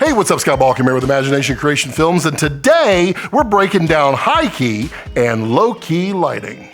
Hey, what's up? Scott Balkum here with Imagination Creation Films, and today we're breaking down high-key and low-key lighting.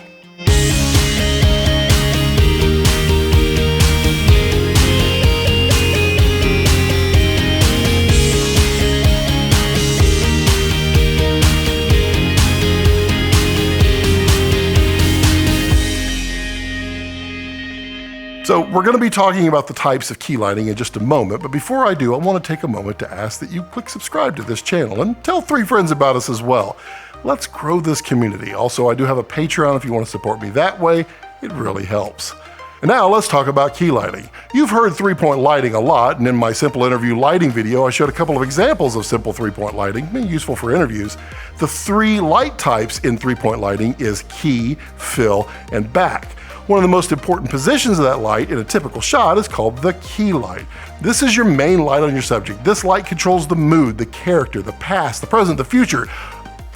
So we're going to be talking about the types of key lighting in just a moment, but before I do, I want to take a moment to ask that you click subscribe to this channel and tell 3 friends about us as well. Let's grow this community. Also, I do have a Patreon if you want to support me that way. It really helps. And now let's talk about key lighting. You've heard 3-point lighting a lot, and in my simple interview lighting video, I showed a couple of examples of simple 3-point lighting, useful for interviews. The 3 light types in 3-point lighting is key, fill, and back. One of the most important positions of that light in a typical shot is called the key light. This is your main light on your subject. This light controls the mood, the character, the past, the present, the future,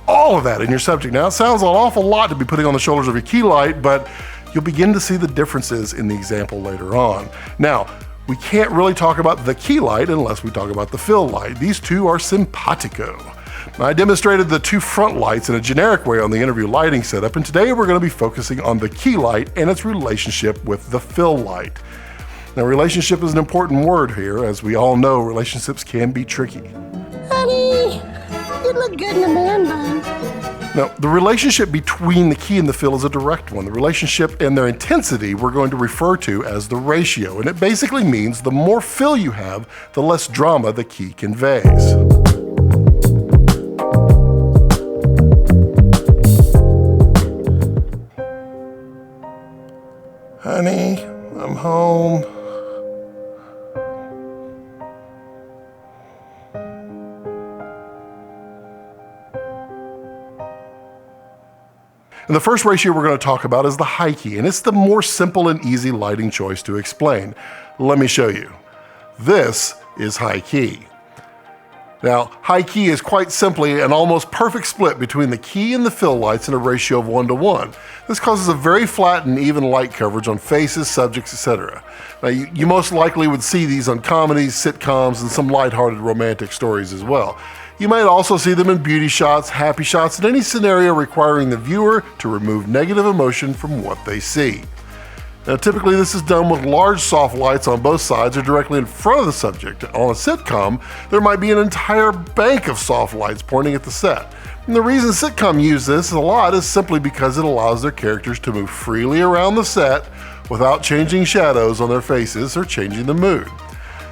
all of that in your subject. Now, it sounds an awful lot to be putting on the shoulders of your key light, but you'll begin to see the differences in the example later on. Now, we can't really talk about the key light unless we talk about the fill light. These two are simpatico. I demonstrated the 2 front lights in a generic way on the interview lighting setup, and today we're going to be focusing on the key light and its relationship with the fill light. Now, relationship is an important word here. As we all know, relationships can be tricky. Honey, you look good in a man bun. Now, the relationship between the key and the fill is a direct one. The relationship and their intensity we're going to refer to as the ratio, and it basically means the more fill you have, the less drama the key conveys. Honey, I'm home. And the first ratio we're going to talk about is the high key, and it's the more simple and easy lighting choice to explain. Let me show you. This is high key. Now, high key is quite simply an almost perfect split between the key and the fill lights in a ratio of 1:1. This causes a very flat and even light coverage on faces, subjects, etc. Now, you most likely would see these on comedies, sitcoms, and some lighthearted romantic stories as well. You might also see them in beauty shots, happy shots, in any scenario requiring the viewer to remove negative emotion from what they see. Now, typically this is done with large soft lights on both sides or directly in front of the subject. On a sitcom, there might be an entire bank of soft lights pointing at the set. And the reason sitcom use this a lot is simply because it allows their characters to move freely around the set without changing shadows on their faces or changing the mood.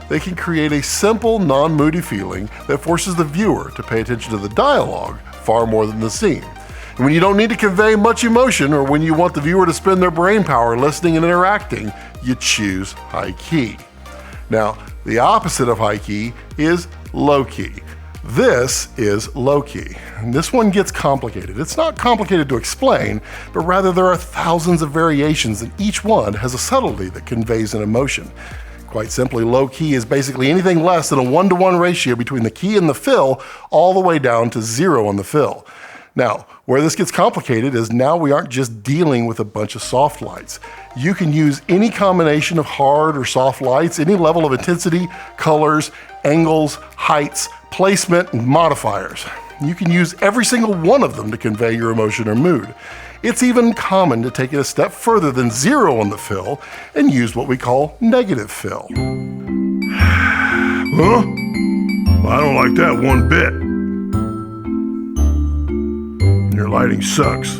They can create a simple, non-moody feeling that forces the viewer to pay attention to the dialogue far more than the scene. And when you don't need to convey much emotion, or when you want the viewer to spend their brain power listening and interacting, you choose high key. Now, the opposite of high key is low key. This is low key, and this one gets complicated. It's not complicated to explain, but rather there are thousands of variations, and each one has a subtlety that conveys an emotion. Quite simply, low key is basically anything less than a 1:1 ratio between the key and the fill, all the way down to 0 on the fill. Now, where this gets complicated is now we aren't just dealing with a bunch of soft lights. You can use any combination of hard or soft lights, any level of intensity, colors, angles, heights, placement, and modifiers. You can use every single one of them to convey your emotion or mood. It's even common to take it a step further than 0 on the fill and use what we call negative fill. Huh? Well, I don't like that one bit. Your lighting sucks.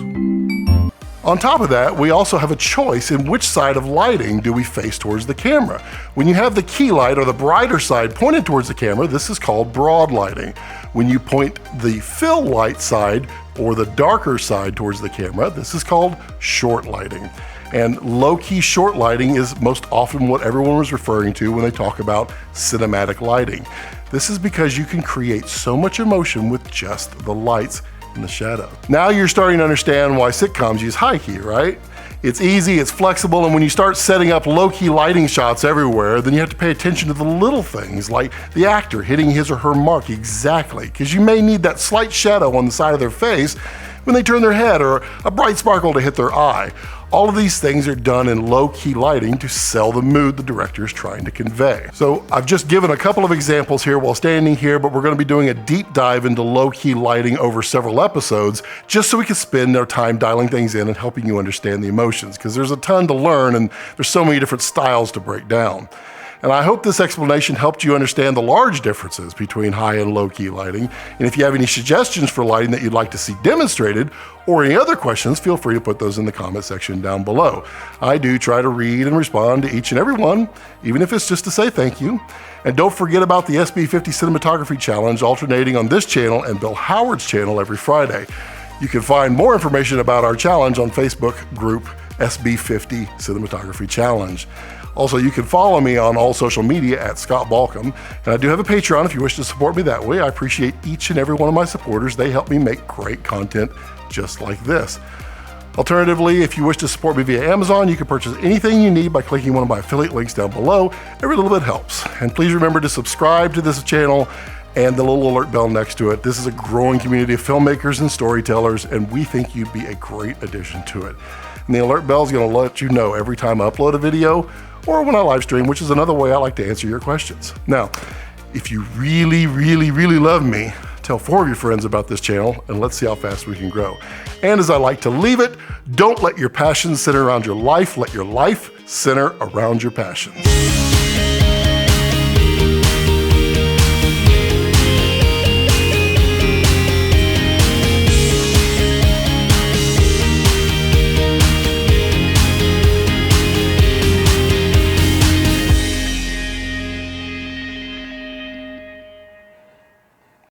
On top of that, we also have a choice in which side of lighting do we face towards the camera. When you have the key light or the brighter side pointed towards the camera, this is called broad lighting. When you point the fill light side or the darker side towards the camera, this is called short lighting. And low-key short lighting is most often what everyone was referring to when they talk about cinematic lighting. This is because you can create so much emotion with just the lights in the shadow. Now you're starting to understand why sitcoms use high key, right? It's easy, it's flexible, and when you start setting up low-key lighting shots everywhere, then you have to pay attention to the little things like the actor hitting his or her mark exactly, because you may need that slight shadow on the side of their face when they turn their head, or a bright sparkle to hit their eye. All of these things are done in low-key lighting to sell the mood the director is trying to convey. So I've just given a couple of examples here while standing here, but we're going to be doing a deep dive into low-key lighting over several episodes, just so we can spend our time dialing things in and helping you understand the emotions, because there's a ton to learn and there's so many different styles to break down. And I hope this explanation helped you understand the large differences between high and low key lighting. And if you have any suggestions for lighting that you'd like to see demonstrated, or any other questions, feel free to put those in the comment section down below. I do try to read and respond to each and every one, even if it's just to say thank you. And don't forget about the SB50 Cinematography Challenge, alternating on this channel and Bill Howard's channel every Friday. You can find more information about our challenge on Facebook group SB50 Cinematography Challenge. Also, you can follow me on all social media at Scott Balkum, and I do have a Patreon if you wish to support me that way. I appreciate each and every one of my supporters. They help me make great content just like this. Alternatively, if you wish to support me via Amazon, you can purchase anything you need by clicking one of my affiliate links down below. Every little bit helps. And please remember to subscribe to this channel and the little alert bell next to it. This is a growing community of filmmakers and storytellers, and we think you'd be a great addition to it. And the alert bell is going to let you know every time I upload a video or when I live stream, which is another way I like to answer your questions. Now, if you really, really, really love me, tell 4 of your friends about this channel, and let's see how fast we can grow. And as I like to leave it, don't let your passions center around your life, let your life center around your passions.